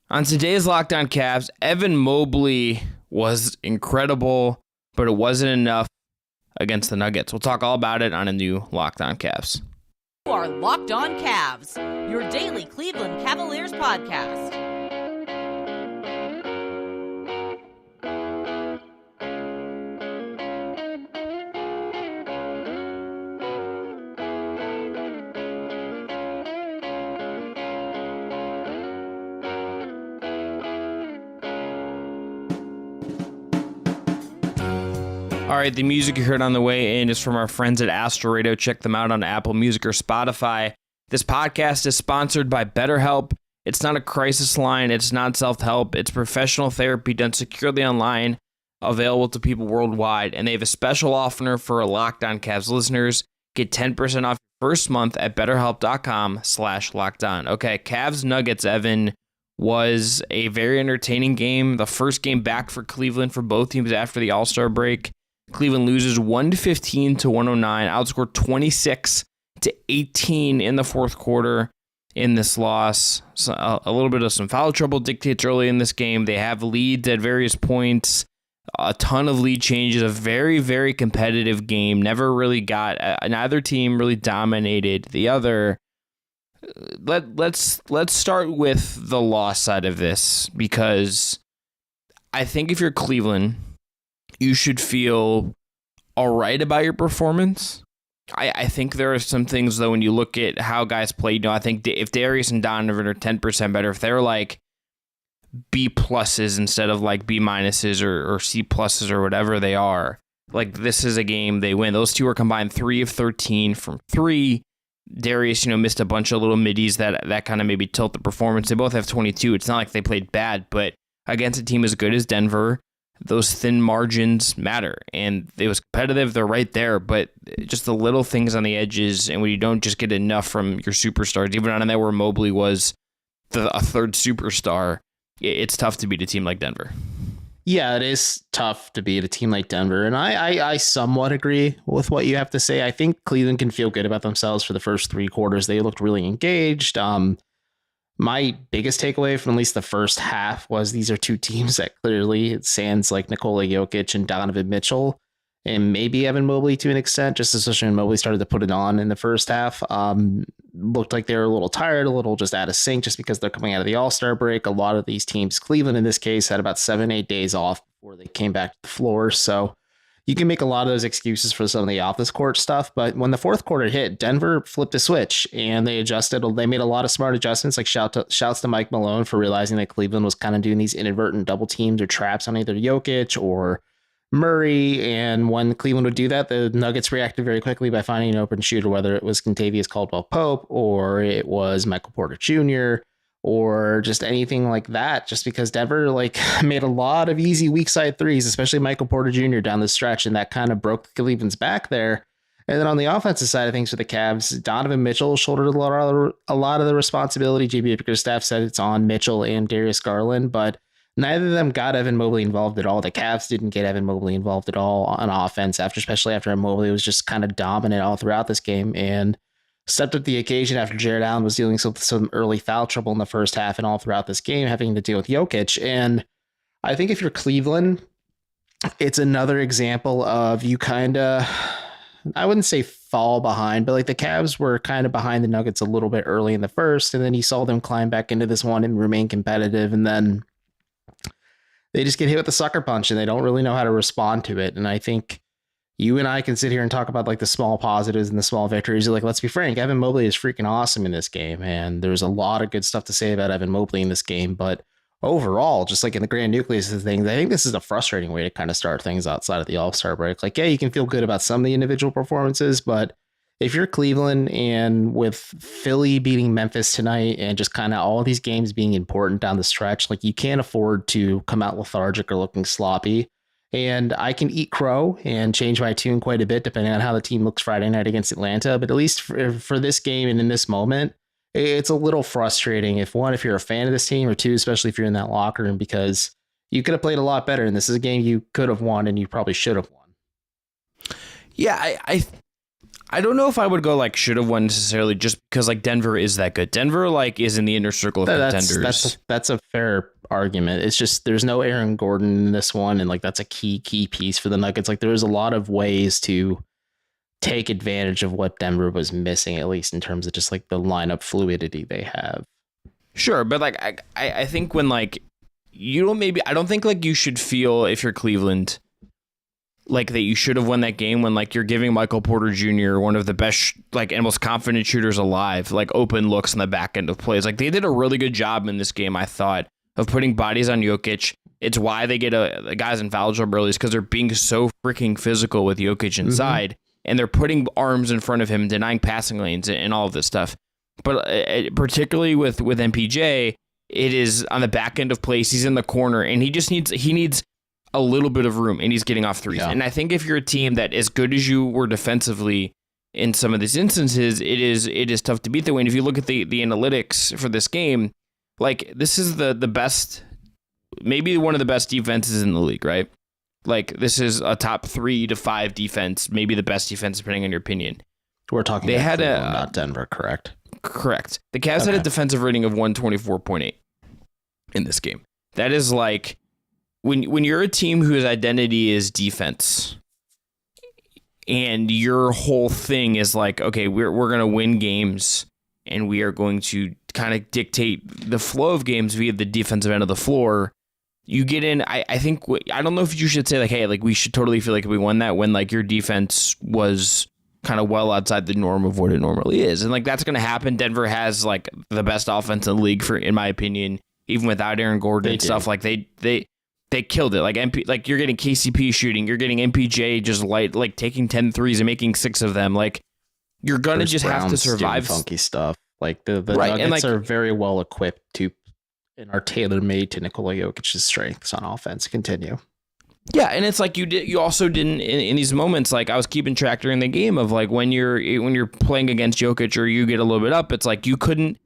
On today's Locked On Cavs, Evan Mobley was incredible, but it wasn't enough against the Nuggets. We'll talk all about it on a new Locked On Cavs. You are Locked On Cavs, your daily Cleveland Cavaliers podcast. All right, the music you heard on the way in is from our friends at Astro Radio. Check them out on Apple Music or Spotify. This podcast is sponsored by BetterHelp. It's not a crisis line. It's not self-help. It's professional therapy done securely online, available to people worldwide. And they have a special offer for Locked On Cavs listeners. Get 10% off your first month at BetterHelp.com/LockedOn. Okay, Cavs Nuggets, Evan, was a very entertaining game. The first game back for Cleveland for both teams after the All-Star break. Cleveland loses 115 to 109, outscored 26 to 18 in the fourth quarter in this loss. So a little bit of some foul trouble dictates early in this game. They have leads at various points, a ton of lead changes, a very, very competitive game. Never really got, neither team really dominated the other. Let's start with the loss side of this, because I think if you're Cleveland, you should feel all right about your performance. I think there are some things, though, when you look at how guys played. I think if Darius and Donovan are 10% better, if they're like B pluses instead of like B minuses or C pluses or whatever they are, like this is a game they win. Those two are combined 3 of 13 from 3. Darius, missed a bunch of little middies that kind of maybe tilt the performance. They both have 22. It's not like they played bad, but against a team as good as Denver, those thin margins matter, and it was competitive. They're right there, but just the little things on the edges, and when you don't just get enough from your superstars, even on that where Mobley was a third superstar, it's tough to beat a team like Denver. Yeah, it is tough to beat a team like Denver, and I somewhat agree with what you have to say. I think Cleveland can feel good about themselves for the first 3 quarters. They looked really engaged. My biggest takeaway from at least the first half was these are two teams that clearly, sans like Nikola Jokic and Donovan Mitchell, and maybe Evan Mobley to an extent, just especially when Mobley started to put it on in the first half, looked like they were a little tired, a little just out of sync, just because they're coming out of the All-Star break. A lot of these teams, Cleveland in this case, had about 7-8 days off before they came back to the floor. So you can make a lot of those excuses for some of the off this court stuff, but when the fourth quarter hit, Denver flipped a switch and they adjusted. They made a lot of smart adjustments, like shouts to Mike Malone for realizing that Cleveland was kind of doing these inadvertent double teams or traps on either Jokic or Murray. And when Cleveland would do that, the Nuggets reacted very quickly by finding an open shooter, whether it was Kentavious Caldwell-Pope or it was Michael Porter Jr., or just anything like that, just because Denver made a lot of easy weak side threes, especially Michael Porter Jr. down the stretch, and that kind of broke Cleveland's back there. And then on the offensive side of things for the Cavs, Donovan Mitchell shouldered a lot of the responsibility. JB Bickerstaff said it's on Mitchell and Darius Garland, but neither of them got Evan Mobley involved at all. The Cavs didn't get Evan Mobley involved at all on offense, especially after Mobley was just kind of dominant all throughout this game, and stepped up the occasion after Jared Allen was dealing with some early foul trouble in the first half and all throughout this game, having to deal with Jokic. And I think if you're Cleveland, it's another example of you kind of, I wouldn't say fall behind, but the Cavs were kind of behind the Nuggets a little bit early in the first, and then you saw them climb back into this one and remain competitive, and then they just get hit with the sucker punch and they don't really know how to respond to it. And I think you and I can sit here and talk about the small positives and the small victories. Let's be frank, Evan Mobley is freaking awesome in this game, and there's a lot of good stuff to say about Evan Mobley in this game. But overall, just in the grand nucleus of things, I think this is a frustrating way to kind of start things outside of the All-Star break. Yeah, you can feel good about some of the individual performances, but if you're Cleveland and with Philly beating Memphis tonight and just kind of all these games being important down the stretch, you can't afford to come out lethargic or looking sloppy. And I can eat crow and change my tune quite a bit depending on how the team looks Friday night against Atlanta. But at least for this game and in this moment, it's a little frustrating if you're a fan of this team, or two, especially if you're in that locker room, because you could have played a lot better. And this is a game you could have won and you probably should have won. Yeah, I don't know if I would go like should have won necessarily, just because like Denver is that good. Denver like is in the inner circle of contenders. That's a fair argument. It's just there's no Aaron Gordon in this one, and like that's a key piece for the Nuggets. Like there's a lot of ways to take advantage of what Denver was missing, at least in terms of just like the lineup fluidity they have. Sure, but like I think when like you don't I don't think like you should feel, if you're Cleveland, like that you should have won that game when like you're giving Michael Porter Jr., one of the best like and most confident shooters alive, like open looks in the back end of plays. Like they did a really good job in this game, I thought, of putting bodies on Jokic. It's why they get guys in foul trouble early, is because they're being so freaking physical with Jokic inside, and they're putting arms in front of him, denying passing lanes and all of this stuff. But particularly with MPJ, it is on the back end of plays. He's in the corner, and he needs a little bit of room, and he's getting off threes. Yeah. And I think if you're a team that, as good as you were defensively in some of these instances, it is tough to beat the way. And if you look at the analytics for this game, like this is the best, maybe one of the best defenses in the league, right? Like this is a top 3 to 5 defense, maybe the best defense, depending on your opinion. We're talking about Cleveland, not Denver, correct? Correct. The Cavs had a defensive rating of 124.8 in this game. That is like, when you're a team whose identity is defense, and your whole thing is like, okay, we're going to win games, and we are going to kind of dictate the flow of games via the defensive end of the floor, you get in. I think, I don't know if you should say like, hey, like we should totally feel like we won that when like your defense was kind of well outside the norm of what it normally is. And like that's going to happen. Denver has like the best offense in the league, in my opinion, even without Aaron Gordon and stuff. Like they killed it. Like you're getting KCP shooting, you're getting MPJ just like taking 10 threes and making 6 of them. Like you're going to just have to survive funky stuff. Like the Nuggets are very well equipped to and are tailor-made to Nikola Jokic's strengths on offense. Continue. Yeah, and it's like you also didn't in these moments. Like I was keeping track during the game of like when you're playing against Jokic or you get a little bit up, it's like you couldn't,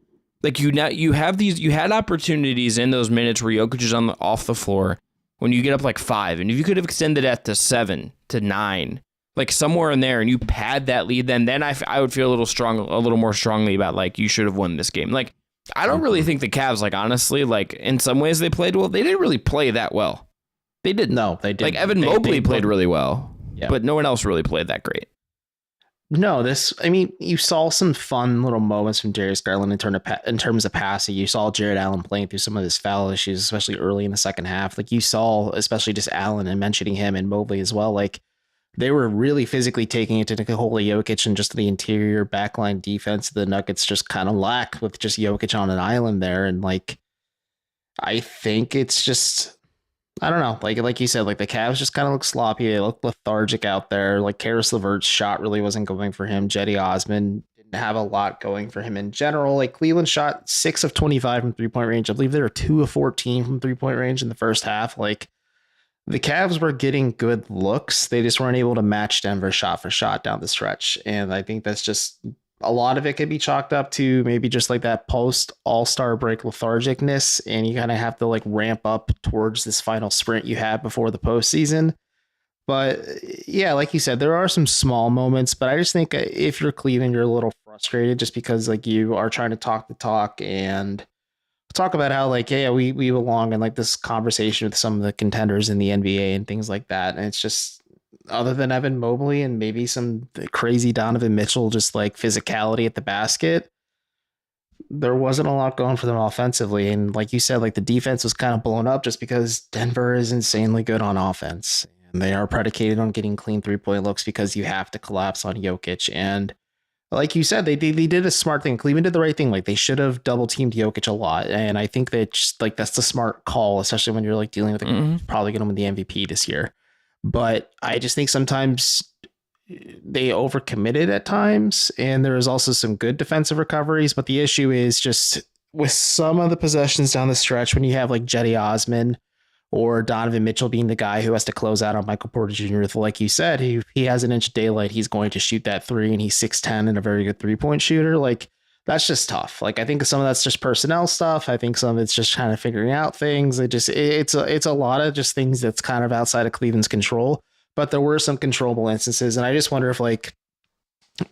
like you had opportunities in those minutes where Jokic is off the floor when you get up like 5, and if you could have extended that to 7 to 9, like somewhere in there, and you pad that lead, then I would feel a little more strongly about like you should have won this game. Like I don't really think the Cavs, like honestly, like in some ways they played well. They didn't really play that well. They didn't. No, they didn't. Like Evan Mobley played really well, but no one else really played that great. No, you saw some fun little moments from Darius Garland in terms of passing. You saw Jared Allen playing through some of his foul issues, especially early in the second half. Like you saw, especially just Allen and mentioning him and Mobley as well. Like they were really physically taking it to Nikola Jokic, and just the interior backline defense the Nuggets just kind of lack with just Jokic on an island there. And like, I think it's just, I don't know. Like you said, like the Cavs just kind of look sloppy. They look lethargic out there. Like Karis LeVert's shot really wasn't going for him. Jetty Osman didn't have a lot going for him in general. Like Cleveland shot 6 of 25 from 3-point range. I believe they were 2 of 14 from 3-point range in the first half. Like the Cavs were getting good looks. They just weren't able to match Denver shot for shot down the stretch. And I think that's just, a lot of it could be chalked up to maybe just like that post All-Star break lethargicness, and you kind of have to like ramp up towards this final sprint you have before the postseason. But yeah, like you said, there are some small moments, but I just think if you're Cleveland, you're a little frustrated just because like you are trying to talk the talk and talk about how like, yeah, we belong in like this conversation with some of the contenders in the NBA and things like that. And it's just, other than Evan Mobley and maybe some crazy Donovan Mitchell, just like physicality at the basket, there wasn't a lot going for them offensively. And like you said, like the defense was kind of blown up just because Denver is insanely good on offense. And they are predicated on getting clean 3-point looks because you have to collapse on Jokic. And like you said, they did a smart thing. Cleveland did the right thing. Like they should have double teamed Jokic a lot. And I think that just like that's the smart call, especially when you're like dealing with probably going to win the MVP this year. But I just think sometimes they overcommitted at times, and there was also some good defensive recoveries. But the issue is just with some of the possessions down the stretch, when you have like Jetty Osman or Donovan Mitchell being the guy who has to close out on Michael Porter Jr., like you said, he has an inch of daylight, he's going to shoot that 3, and he's 6'10" and a very good 3-point shooter. Like that's just tough. Like I think some of that's just personnel stuff. I think some of it's just kind of figuring out things. It's a lot of just things that's kind of outside of Cleveland's control. But there were some controllable instances, and I just wonder if like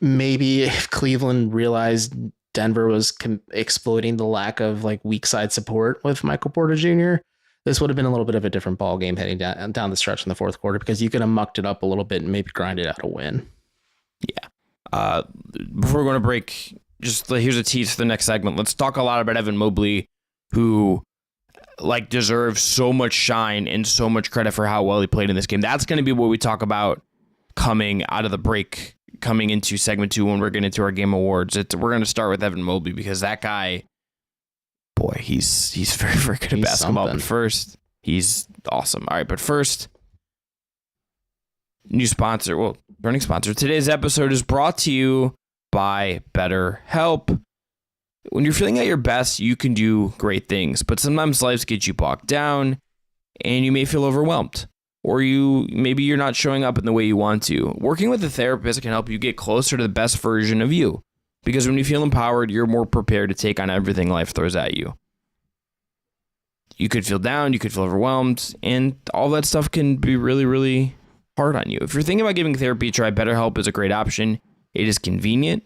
maybe if Cleveland realized Denver was exploiting the lack of like weak side support with Michael Porter Jr., this would have been a little bit of a different ball game heading down the stretch in the fourth quarter, because you could have mucked it up a little bit and maybe grinded out a win. Yeah. Before we're going to break, just here's a tease for the next segment. Let's talk a lot about Evan Mobley, who like deserves so much shine and so much credit for how well he played in this game. That's going to be what we talk about coming out of the break, coming into segment 2 when we're getting into our game awards. We're going to start with Evan Mobley, because that guy, boy, he's very, very good at basketball. Something. But first, he's awesome. All right, but first, returning sponsor. Today's episode is brought to you by BetterHelp. When you're feeling at your best, you can do great things, but sometimes life gets you bogged down and you may feel overwhelmed, or maybe you're not showing up in the way you want to. Working with a therapist can help you get closer to the best version of you, because when you feel empowered, you're more prepared to take on everything life throws at you. You could feel down, you could feel overwhelmed, and all that stuff can be really, really hard on you. If you're thinking about giving therapy a try, BetterHelp is a great option. It is convenient,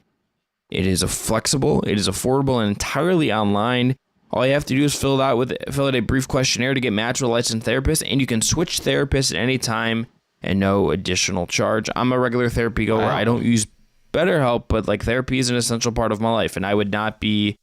it is flexible, it is affordable, and entirely online. All you have to do is fill out a brief questionnaire to get matched with a licensed therapist, and you can switch therapists at any time and no additional charge. I'm a regular therapy goer. Wow. I don't use BetterHelp, but like therapy is an essential part of my life, and I would not be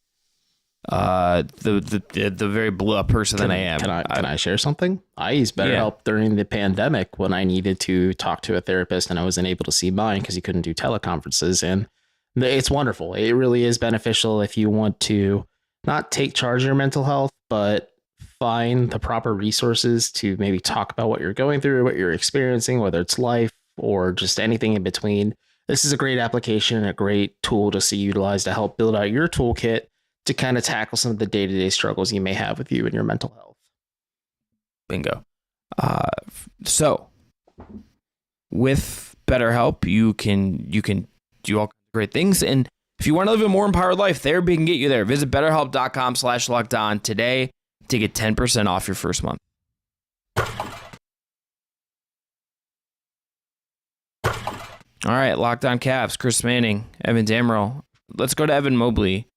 the very blew up person that I am. Can I share something? I used BetterHelp during the pandemic when I needed to talk to a therapist and I wasn't able to see mine because he couldn't do teleconferences, and it's wonderful. It really is beneficial if you want to not take charge of your mental health, but find the proper resources to maybe talk about what you're going through, what you're experiencing, whether it's life or just anything in between. This is a great application and a great tool to utilize to help build out your toolkit to kind of tackle some of the day-to-day struggles you may have with you and your mental health. Bingo. So with BetterHelp, you can do all kinds of great things. And if you want to live a more empowered life, therapy can get you there. Visit BetterHelp.com/LockedOn today to get 10% off your first month. All right, Locked On Cavs, Chris Manning, Evan Dammarell. Let's go to Evan Mobley,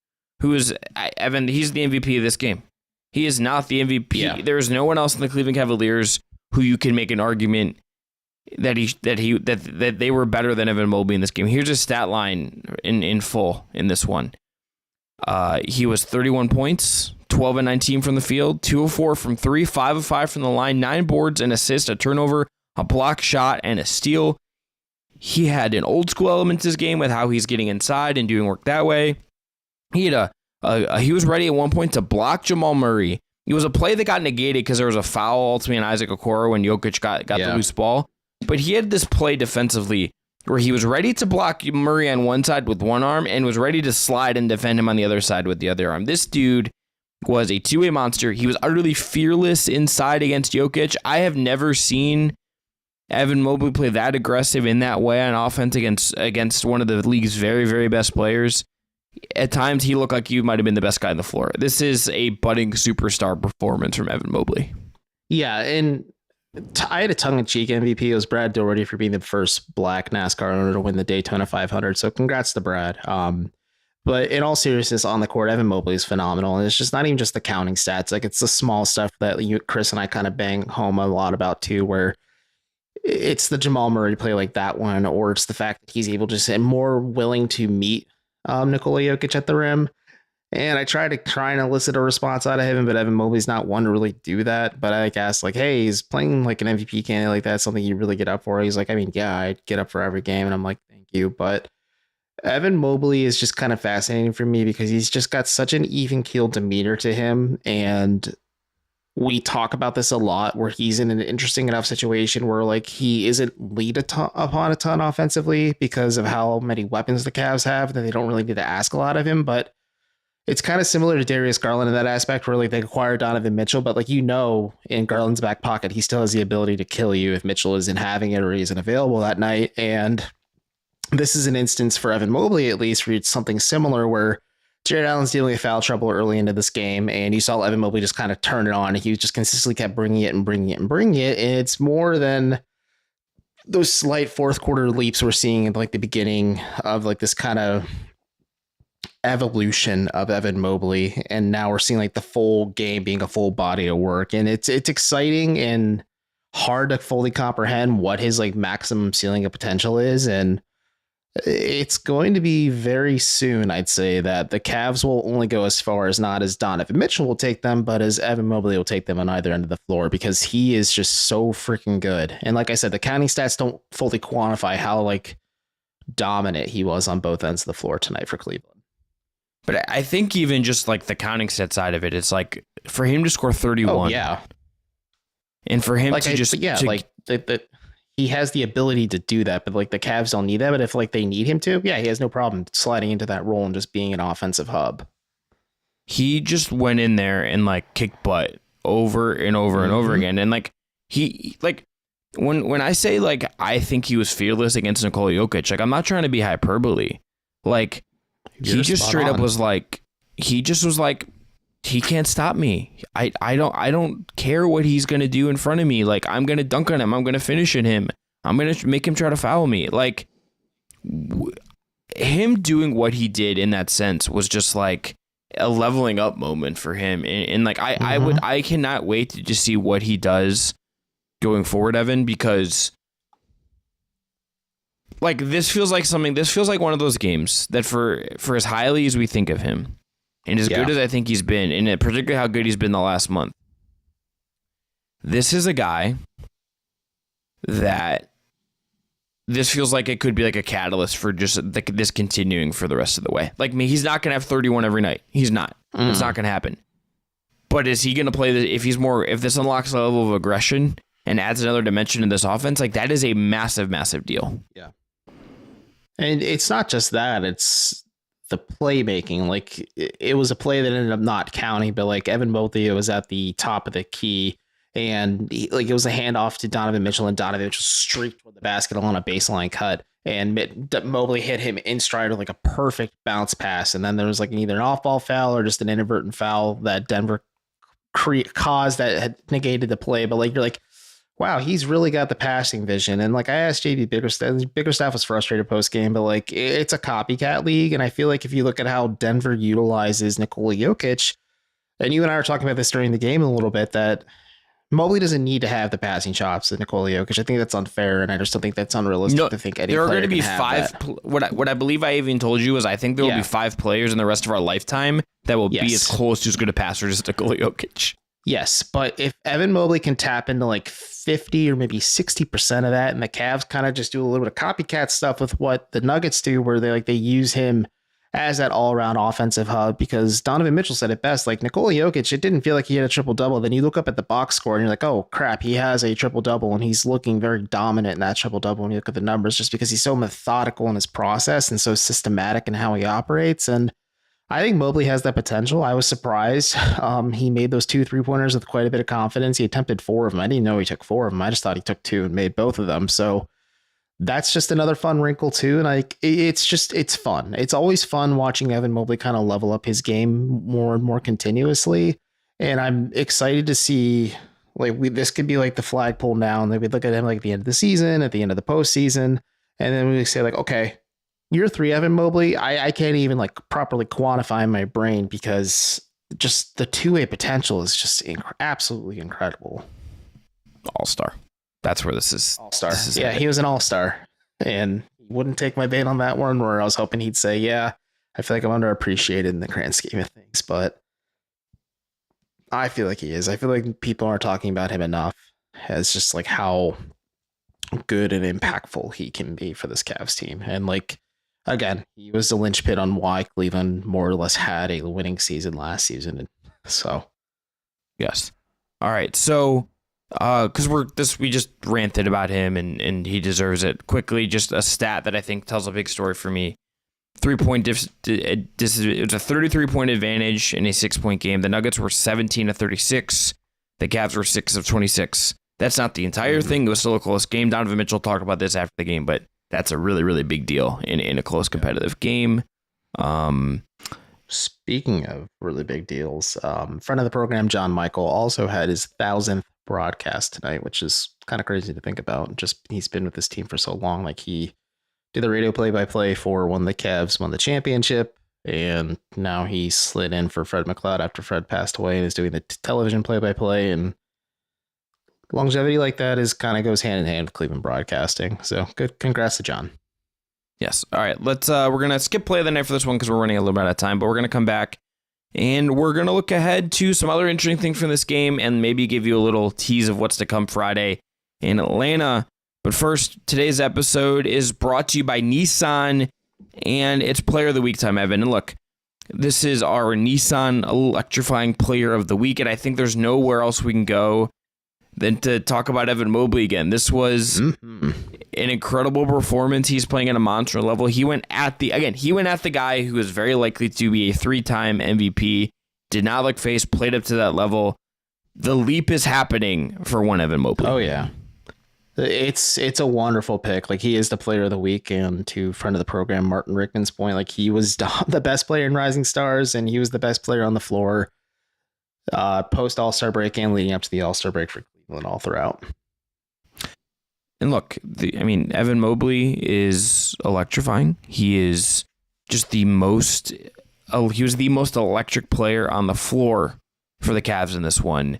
who is Evan. He's the MVP of this game. He is not the MVP. Yeah. There is no one else in the Cleveland Cavaliers who you can make an argument that they were better than Evan Mobley in this game. Here's his stat line in full in this one. He was 31 points, 12 and 19 from the field, 2 of 4 from 3, 5 of 5 from the line, 9 boards, an assist, a turnover, a block shot, and a steal. He had an old school element to his game with how he's getting inside and doing work that way. He had he was ready at one point to block Jamal Murray. It was a play that got negated because there was a foul ultimately on Isaac Okoro when Jokic got the loose ball. But he had this play defensively where he was ready to block Murray on one side with one arm and was ready to slide and defend him on the other side with the other arm. This dude was a two-way monster. He was utterly fearless inside against Jokic. I have never seen Evan Mobley play that aggressive in that way on offense against one of the league's very, very best players. At times, he looked like he might have been the best guy on the floor. This is a budding superstar performance from Evan Mobley. Yeah, and I had a tongue-in-cheek MVP. It was Brad Doherty for being the first black NASCAR owner to win the Daytona 500. So congrats to Brad. But in all seriousness, on the court, Evan Mobley is phenomenal. And it's just not even just the counting stats. Like, it's the small stuff that Chris and I kind of bang home a lot about too, where it's the Jamal Murray play like that one, or it's the fact that he's able to just and more willing to meet Nikola Jokic at the rim. And I tried to elicit a response out of him, but Evan Mobley's not one to really do that. But I asked, like, hey, he's playing like an MVP candidate like that, something you really get up for? He's like, I mean, yeah, I'd get up for every game. And I'm like, thank you. But Evan Mobley is just kind of fascinating for me because he's just got such an even-keeled demeanor to him. And we talk about this a lot, where he's in an interesting enough situation where like he isn't lead upon a ton offensively because of how many weapons the Cavs have that they don't really need to ask a lot of him. But it's kind of similar to Darius Garland in that aspect, where like they acquired Donovan Mitchell, but like, in Garland's back pocket, he still has the ability to kill you if Mitchell isn't having it or he isn't available that night. And this is an instance for Evan Mobley, at least, where it's something similar where Jared Allen's dealing with foul trouble early into this game, and you saw Evan Mobley just kind of turn it on. He just consistently kept bringing it. And it's more than those slight fourth quarter leaps we're seeing in like the beginning of like this kind of evolution of Evan Mobley, and now we're seeing like the full game being a full body of work, and it's exciting and hard to fully comprehend what his like maximum ceiling of potential is. And it's going to be very soon, I'd say, that the Cavs will only go as far as not as Donovan Mitchell will take them, but as Evan Mobley will take them on either end of the floor, because he is just so freaking good. And like I said, the counting stats don't fully quantify how like dominant he was on both ends of the floor tonight for Cleveland. But I think even just like the counting stat side of it, it's like for him to score 31. Oh, yeah. And for him like he has the ability to do that, but like the Cavs don't need that. But if like they need him to, yeah, he has no problem sliding into that role and just being an offensive hub. He just went in there and like kicked butt over and over and over again. And like he like when I say like I think he was fearless against Nikola Jokic, like I'm not trying to be hyperbole. Like he just straight up was like he can't stop me. I don't care what he's going to do in front of me. Like, I'm going to dunk on him. I'm going to finish at him. I'm going to make him try to foul me. Like, him doing what he did in that sense was just like a leveling up moment for him. And like, I cannot wait to just see what he does going forward, Evan, because like, this feels like one of those games that for as highly as we think of him, and as good as I think he's been, and particularly how good he's been the last month, this is a guy that this feels like it could be like a catalyst for just this continuing for the rest of the way. Like me, he's not going to have 31 every night. He's not. It's not going to happen. But is he going to play if this unlocks a level of aggression and adds another dimension to this offense, like that is a massive, massive deal. Yeah. And it's not just that, it's the playmaking. Like it was a play that ended up not counting, but like Evan Mobley was at the top of the key, and it was a handoff to Donovan Mitchell, and Donovan Mitchell streaked with the basket on a baseline cut, and Mobley hit him in stride with like a perfect bounce pass. And then there was like either an off-ball foul or just an inadvertent foul that Denver caused that had negated the play. But like you're like, wow, he's really got the passing vision. And like I asked JB Bickerstaff was frustrated post game, but like it's a copycat league. And I feel like if you look at how Denver utilizes Nikola Jokic, and you and I were talking about this during the game a little bit, that Mobley doesn't need to have the passing chops of Nikola Jokic. I think that's unfair, and I just don't think that's unrealistic to think any player can have that. There are going to be five. What I believe I even told you is I think there will be 5 players in the rest of our lifetime that will be as close to as good a passer as Nikola Jokic. Yes, but if Evan Mobley can tap into like 50 or maybe 60% of that, and the Cavs kind of just do a little bit of copycat stuff with what the Nuggets do, where they use him as that all-around offensive hub, because Donovan Mitchell said it best, like Nikola Jokic, it didn't feel like he had a triple-double. Then you look up at the box score and you're like, oh crap, he has a triple-double, and he's looking very dominant in that triple-double when you look at the numbers, just because he's so methodical in his process and so systematic in how he operates. And I think Mobley has that potential. I was surprised. He made those 2 3-pointers with quite a bit of confidence. He attempted 4 of them. I didn't know he took 4 of them. I just thought he took 2 and made both of them. So that's just another fun wrinkle too. And it's fun. It's always fun watching Evan Mobley kind of level up his game more and more continuously. And I'm excited to see, like, this could be like the flagpole now. And we look at him like at the end of the season, at the end of the postseason. And then we say like, okay, year 3, Evan Mobley, I can't even like properly quantify in my brain, because just the two-way potential is just absolutely incredible. All-star. That's where this is. All-star. Yeah, he was an all-star. And he wouldn't take my bait on that one, where I was hoping he'd say, yeah, I feel like I'm underappreciated in the grand scheme of things. But I feel like he is. I feel like people aren't talking about him enough as just like how good and impactful he can be for this Cavs team. And like, again, he was the linchpin on why Cleveland more or less had a winning season last season. And so, yes. All right. So, because we just ranted about him, and he deserves it. Quickly, just a stat that I think tells a big story for me. 3-point it was a 33-point advantage in a 6-point game. The Nuggets were 17 of 36. The Cavs were 6 of 26. That's not the entire thing. It was still a close game. Donovan Mitchell talked about this after the game, but that's a really, really big deal in a close competitive game. Speaking of really big deals, friend of the program, John Michael, also had his 1,000th broadcast tonight, which is kind of crazy to think about. Just he's been with this team for so long. Like he did the radio play-by-play for when the Cavs won the championship, and now he slid in for Fred McLeod after Fred passed away and is doing the television play-by-play. And longevity like that is kind of goes hand in hand with Cleveland broadcasting. So good, congrats to John. Yes. All right. We're gonna skip play of the night for this one because we're running a little bit out of time, but we're gonna come back and we're gonna look ahead to some other interesting things from this game and maybe give you a little tease of what's to come Friday in Atlanta. But first, today's episode is brought to you by Nissan, and it's Player of the Week time, Evan. And look, this is our Nissan electrifying Player of the Week, and I think there's nowhere else we can go than to talk about Evan Mobley again. This was an incredible performance. He's playing at a monster level. He went at the guy who is very likely to be a 3-time MVP, did not look face, played up to that level. The leap is happening for one Evan Mobley. Oh, yeah. It's a wonderful pick. Like, he is the Player of the Week, and to friend of the program, Martin Rickman's point, like, he was the best player in Rising Stars, and he was the best player on the floor post All-Star break and leading up to the All-Star break for Cleveland all throughout. And look, Evan Mobley is electrifying. He is just he was the most electric player on the floor for the Cavs in this one.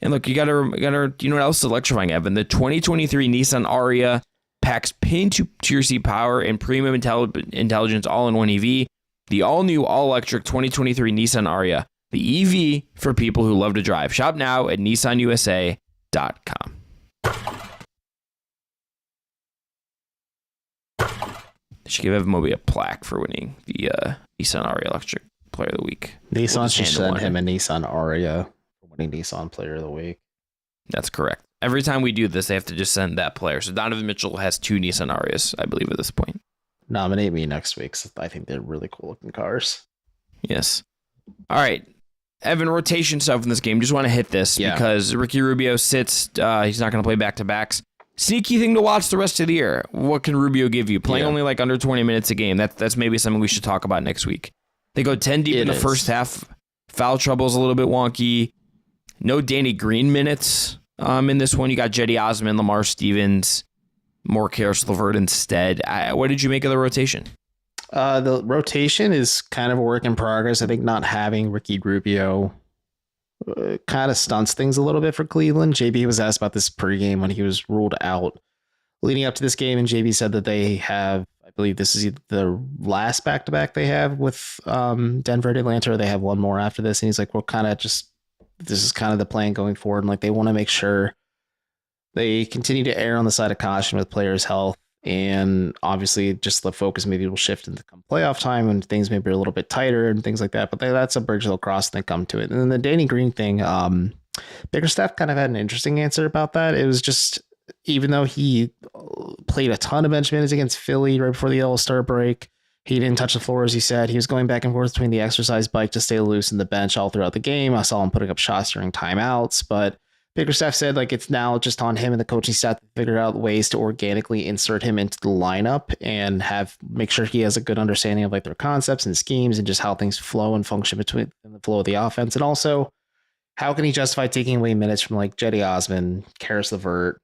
And look, you gotta, you know what else is electrifying, Evan? The 2023 Nissan Ariya packs pin to your seat power and premium intelligence all in one EV. The all-new, all-electric 2023 Nissan Ariya, the EV for people who love to drive. Shop now at nissanusa.com. They should give Evan Mobley a plaque for winning the Nissan Ariya Electric Player of the Week. Nissan should send him a Nissan Ariya for winning Nissan Player of the Week. That's correct. Every time we do this, they have to just send that player. So Donovan Mitchell has 2 Nissan Arias, I believe, at this point. Nominate me next week. I think they're really cool looking cars. Yes. All right. Evan, rotation stuff in this game. Just want to hit this because Ricky Rubio sits. He's not going to play back-to-backs. Sneaky thing to watch the rest of the year. What can Rubio give you? Playing only like under 20 minutes a game. That's maybe something we should talk about next week. They go 10 deep in the first half. Foul trouble's a little bit wonky. No Danny Green minutes in this one. You got Jetty Osman, Lamar Stevens, more Karis LeVert instead. What did you make of the rotation? The rotation is kind of a work in progress. I think not having Ricky Rubio kind of stunts things a little bit for Cleveland. JB was asked about this pregame when he was ruled out leading up to this game, and JB said that they have, I believe this is the last back-to-back they have with Denver and Atlanta, or they have one more after this. And he's like, well, kind of just, this is kind of the plan going forward. And like, they want to make sure they continue to err on the side of caution with players' health. And obviously just the focus maybe will shift into come playoff time when things may be a little bit tighter and things like that. But that's a bridge they'll cross and they come to it. And then the Danny Green thing, Bickerstaff kind of had an interesting answer about that. It was just, even though he played a ton of bench minutes against Philly right before the All-Star break, he didn't touch the floor, as he said. He was going back and forth between the exercise bike to stay loose in the bench all throughout the game. I saw him putting up shots during timeouts, but Bickerstaff said like it's now just on him and the coaching staff to figure out ways to organically insert him into the lineup and make sure he has a good understanding of like their concepts and schemes and just how things flow and function between the flow of the offense. And also, how can he justify taking away minutes from like Jetty Osman, Karis LeVert,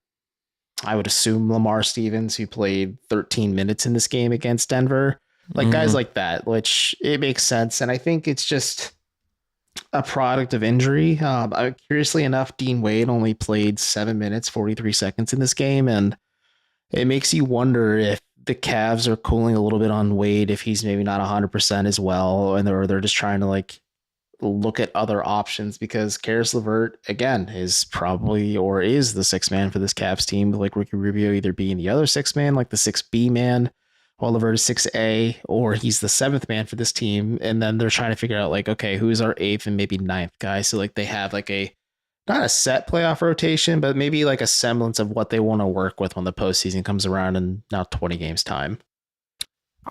I would assume Lamar Stevens, who played 13 minutes in this game against Denver, like guys like that, which it makes sense. And I think it's just a product of injury. Curiously enough, Dean Wade only played 7 minutes, 43 seconds in this game. And it makes you wonder if the Cavs are cooling a little bit on Wade, if he's maybe not 100% as well. And they're just trying to like look at other options, because Karis LeVert, again, is probably or is the 6th man for this Cavs team, like Ricky Rubio either being the other 6th man, like the 6B man, while LeVert is 6A, or he's the 7th man for this team. And then they're trying to figure out like, okay, who's our 8th and maybe 9th guy? So like they have like not a set playoff rotation, but maybe like a semblance of what they want to work with when the postseason comes around in now 20 games time.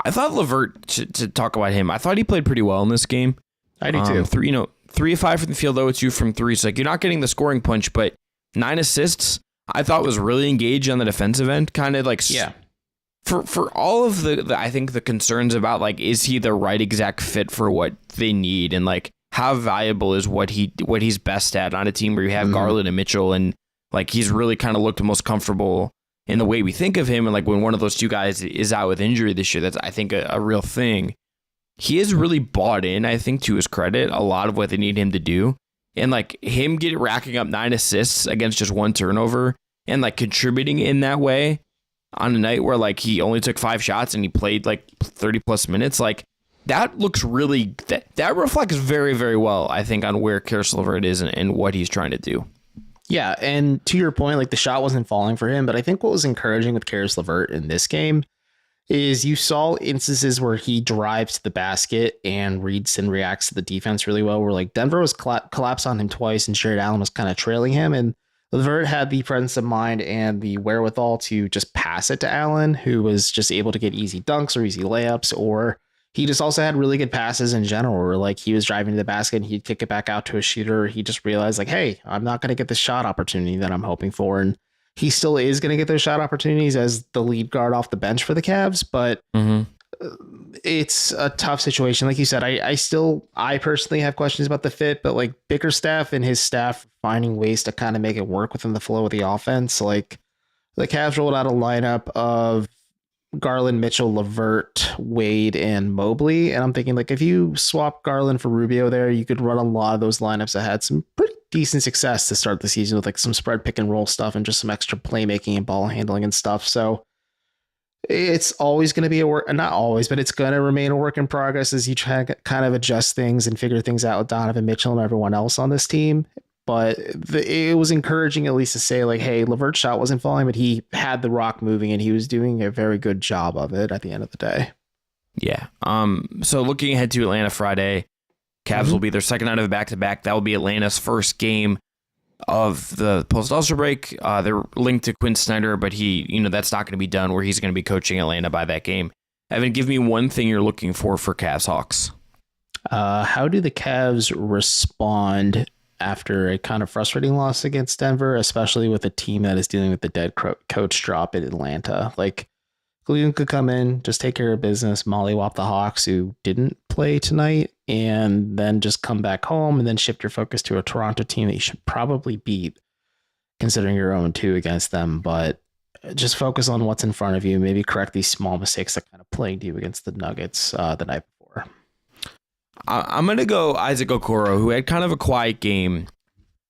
I thought LeVert, to talk about him, I thought he played pretty well in this game. I do too. 3 of 5 from the field, 0-2 from 3. So like you're not getting the scoring punch, but 9 assists. I thought was really engaged on the defensive end, kind of like For all of the I think the concerns about like, is he the right exact fit for what they need, and like how valuable is what he's best at on a team where you have Garland and Mitchell and Like, he's really kind of looked most comfortable in the way we think of him. And like when one of those two guys is out with injury this year, that's, I think, a real thing. He has really bought in, I think, to his credit, a lot of what they need him to do. And like him racking up 9 assists against just 1 turnover and like contributing in that way on a night where like he only took 5 shots and he played like 30 plus minutes. Like that looks really, that reflects very, very well, I think, on where Caris LeVert is and what he's trying to do. Yeah, and to your point, like the shot wasn't falling for him, but I think what was encouraging with Caris LeVert in this game is you saw instances where he drives to the basket and reads and reacts to the defense really well, where like Denver was collapsed on him twice and Jared Allen was kind of trailing him, and LeVert had the presence of mind and the wherewithal to just pass it to Allen, who was just able to get easy dunks or easy layups, or he just also had really good passes in general, where like he was driving to the basket and he'd kick it back out to a shooter. He just realized like, hey, I'm not going to get the shot opportunity that I'm hoping for. And he still is going to get those shot opportunities as the lead guard off the bench for the Cavs, but it's a tough situation. Like you said, I personally have questions about the fit, but like Bickerstaff and his staff finding ways to kind of make it work within the flow of the offense. Like the Cavs rolled out a lineup of Garland, Mitchell, LeVert, Wade, and Mobley. And I'm thinking like if you swap Garland for Rubio there, you could run a lot of those lineups that had some pretty decent success to start the season with like some spread pick and roll stuff and just some extra playmaking and ball handling and stuff. So it's always going to be not always, but it's going to remain a work in progress as you try to kind of adjust things and figure things out with Donovan Mitchell and everyone else on this team. But it was encouraging at least to say like, hey, LeVert's shot wasn't falling, but he had the rock moving and he was doing a very good job of it at the end of the day. Yeah. So looking ahead to Atlanta Friday, Cavs will be their second night of a back-to-back. That will be Atlanta's first game of the post-All-Star break. They're linked to Quinn Snyder, but that's not going to be done where he's going to be coaching Atlanta by that game. Evan, give me one thing you're looking for Cavs Hawks. How do the Cavs respond after a kind of frustrating loss against Denver, especially with a team that is dealing with the dead coach drop in Atlanta? Like Cleveland could come in, just take care of business, mollywop the Hawks who didn't play tonight, and then just come back home and then shift your focus to a Toronto team that you should probably beat considering you're 0-2 against them. But just focus on what's in front of you. Maybe correct these small mistakes that kind of plagued you against the Nuggets the night before. I'm going to go Isaac Okoro, who had kind of a quiet game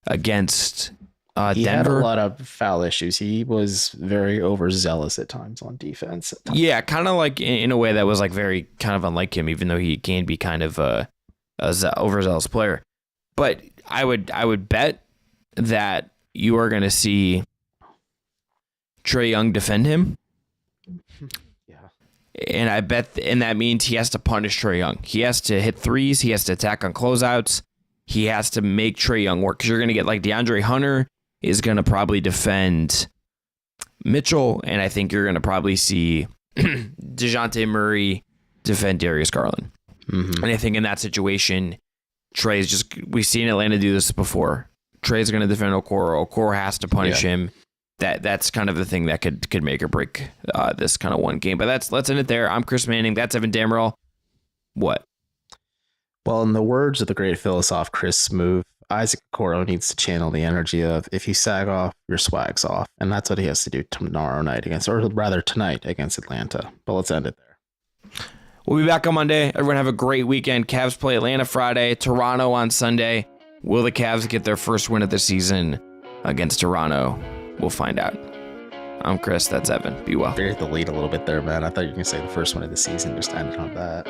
against Denver. He had a lot of foul issues. He was very overzealous at times on defense. Yeah, kind of like in a way that was like very kind of unlike him, even though he can be kind of a overzealous player. But I would bet that you are going to see Trae Young defend him. And I bet, and that means he has to punish Trae Young. He has to hit threes. He has to attack on closeouts. He has to make Trae Young work, because you're going to get like DeAndre Hunter is going to probably defend Mitchell, and I think you're going to probably see DeJounte Murray defend Darius Garland. And I think in that situation, Trae is just, we've seen Atlanta do this before. Trae is going to defend Okoro. Okoro has to punish him. That's kind of the thing that could make or break this kind of one game. But let's end it there. I'm Chris Manning. That's Evan Dammarell. What? Well, in the words of the great philosopher Chris Smoove, Isaac Okoro needs to channel the energy of if you sag off, your swag's off. And that's what he has to do tomorrow night tonight against Atlanta. But let's end it there. We'll be back on Monday. Everyone have a great weekend. Cavs play Atlanta Friday, Toronto on Sunday. Will the Cavs get their first win of the season against Toronto? We'll find out. I'm Chris. That's Evan. Be well. Buried the lead a little bit there, man. I thought you were going to say the first one of the season. Just ended on that.